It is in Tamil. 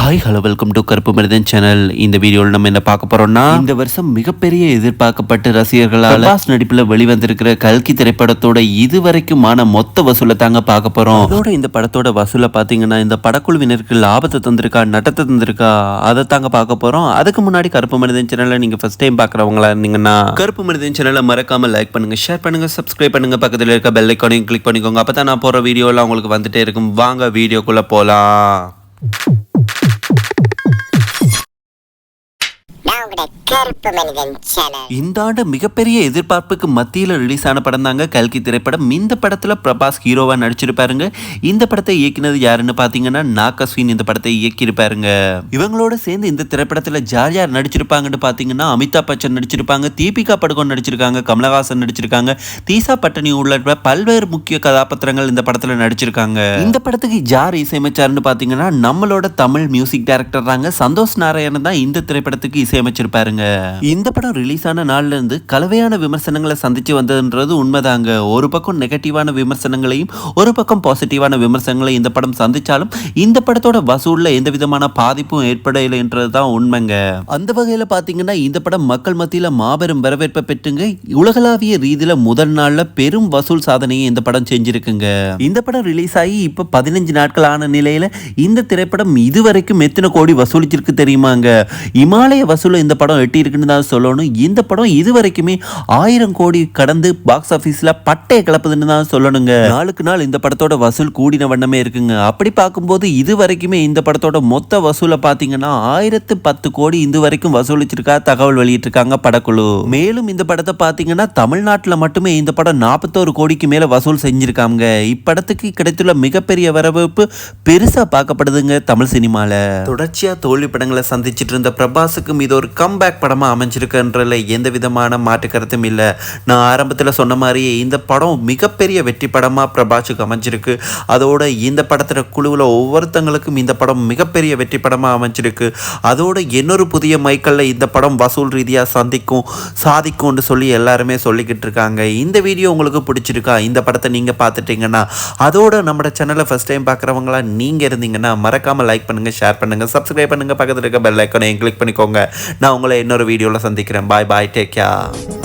ஹாய் ஹலோ வெல்கம் டு கருப்பு மனிதன் சேனல். இந்த வீடியோவில் நம்ம என்ன பார்க்க போறோம்னா, இந்த வருஷம் மிகப்பெரிய எதிர்பார்க்கப்பட்ட ரசிகர்களால் பிரபாஸ் நடிப்பில் வெளிவந்திருக்கிற கல்கி திரைப்படத்தோட இதுவரைக்குமான மொத்த வசூலை தாங்க பார்க்க போறோம். அதோட இந்த படத்தோட வசூலை பார்த்தீங்கன்னா இந்த படக்குழுவினருக்கு லாபத்தை தந்திருக்கா நட்டத்தை தந்திருக்கா அதை தாங்க பார்க்க போறோம். அதுக்கு முன்னாடி கருப்பு மனிதன் சேனலை நீங்க ஃபர்ஸ்ட் டைம் பார்க்குறவங்களா இருந்தீங்கன்னா கருப்பு மனிதன் சேனலை மறக்காம லைக் பண்ணுங்க, ஷேர் பண்ணுங்க, சப்ஸ்கிரைப் பண்ணுங்க, பக்கத்தில் இருக்க பெல் ஐக்கானையும் கிளிக் பண்ணிக்கோங்க. அப்போ தான் நான் போகிற வீடியோலாம் உங்களுக்கு வந்துட்டே இருக்கும். வாங்க வீடியோக்குள்ள போகலாம். இந்த ஆண்டு மிகப்பெரிய எதிர்பார்ப்புக்கு மத்தியில் ரிலீஸ் ஆன படம் தாங்க கல்கி திரைப்படம். இந்த படத்துல பிரபாஸ் ஹீரோவா நடிச்சிருப்பாருங்க. இந்த படத்தை இயக்கினது யாருன்னு பாத்தீங்கன்னா நாகஸ்வின் இந்த படத்தை இயக்கியிருப்பாருங்க. இவங்களோட சேர்ந்து இந்த திரைப்படத்துல யார் யார் நடிச்சிருப்பாங்கன்னு பாத்தீங்கன்னா அமிதாப் பச்சன் நடிச்சிருப்பாங்க, தீபிகா படுகோன் நடிச்சிருக்காங்க, கமலஹாசன் நடிச்சிருக்காங்க, தீசா பட்டனி உள்ள பல்வேறு முக்கிய கதாபாத்திரங்கள் இந்த படத்துல நடிச்சிருக்காங்க. இந்த படத்துக்கு யார் இசையமைச்சாருன்னு பாத்தீங்கன்னா நம்மளோட தமிழ் மியூசிக் டைரக்டர் தாங்க சந்தோஷ் நாராயணன் தான் இந்த திரைப்படத்துக்கு இசையமைச்சிருப்பாருங்க. இந்த படம் ரிலீஸ் ஆன நாள்ல இருந்து கலவையான விமர்சனங்களை சந்திச்சு வந்ததுன்றது உண்மைதாங்க. ஒரு பக்கம் நெகட்டிவான விமர்சனங்களையும் ஒரு பக்கம் பாசிட்டிவான விமர்சனங்களையும் இந்த படம் சந்திச்சாலும் இந்த படத்தோட வசூல்ல எந்த விதமான பாதிப்பும் ஏற்படலை என்றதுதான் உண்மைங்க. அந்த வகையில பாத்தீங்கன்னா இந்த படம் மக்கள் மத்தியில மாபெரும் வரவேற்பை பெற்றுங்க. உலகளாவிய ரீதியில முதல் நாள்ல பெரும் வசூல் சாதனையை இந்த படம் செஞ்சிருக்குங்க. இந்த படம் ரிலீஸ் ஆகி இப்ப 15 நாட்கள் ஆன நிலையில இந்த திரைப்படம் இதுவரைக்கும் எத்தனை கோடி வசூலிச்சிருக்கு தெரியுமாங்க? இமாலய வசூல இந்த படம் எட்டி இருக்குன்னு தான் சொல்லணும். இந்த படம் இதுவரைக்குமே 1000 கோடி கடந்து பாக்ஸ் ஆபீஸ்ல பட்டையை கிளப்புதுன்னு தான் சொல்லணுங்க. நாளுக்கு நாள் இந்த படத்தோட வசூல் கூடின வண்ணமே இருக்குங்க. அப்படி பார்க்கும்போது இதுவரைக்குமே இந்த படத்தோட மொத்த வசூலை பார்த்தீங்கன்னா 1010 கோடி இது வரைக்கும் வசூலிச்சிருக்கா தகவல் வெளியிட்டிருக்காங்க படக்குழு. மேலும் இந்த படத்தை பார்த்தீங்கன்னா தமிழ்நாட்டில் மட்டுமே இந்த படம் 41 கோடிக்கு மேல வசூல் செஞ்சிருக்காங்க. இப்படத்துக்கு கிடைத்துள்ள மிகப்பெரிய வரவேற்பு பெருசா பார்க்கப்படுதுங்க தமிழ் சினிமால. தொடர்ச்சியா தோல்வி படங்களை சந்திச்சிட்டு இருந்த பிரபாஸுக்கும் இது ஒரு கம்பேக் படமா அமைஞ்சிருக்குன்றதுல எந்த விதமான மாற்று கருத்தும் இல்லை. நான் ஆரம்பத்தில் சொன்ன மாதிரியே இந்த படம் மிகப்பெரிய வெற்றி படமா பிரபாஸுக்கு அமைஞ்சிருக்கு. அதோட இந்த படத்துல குழுவில் ஒவ்வொருத்தங்களுக்கும் இந்த படம் மிகப்பெரிய வெற்றி படமா அமைஞ்சிருக்கு. அதோட இன்னொரு புதிய மைக்கல்ல இந்த படம் வசூல் ரீதியா சாதிக்கும்னு சொல்லி எல்லாருமே சொல்லிக்கிட்டு இருக்காங்க. இந்த வீடியோ உங்களுக்கு பிடிச்சிருக்கா? இந்த படத்தை நீங்க பார்த்துட்டீங்கன்னா அதோட நம்ம சேனலை ஃபர்ஸ்ட் டைம் பார்க்குறவங்களா நீங்க இருந்தீங்கன்னா மறக்காம லைக் பண்ணுங்க, ஷேர் பண்ணுங்க, சப்ஸ்கிரைப் பண்ணுங்க, பக்கத்தில் இருக்க பெல் ஐக்கானை கிளிக் பண்ணிக்கோங்க. நான் உங்களை இன்னொரு வீடியோவில் சந்திக்கிறேன். பாய் பாய், டேக் கேர்.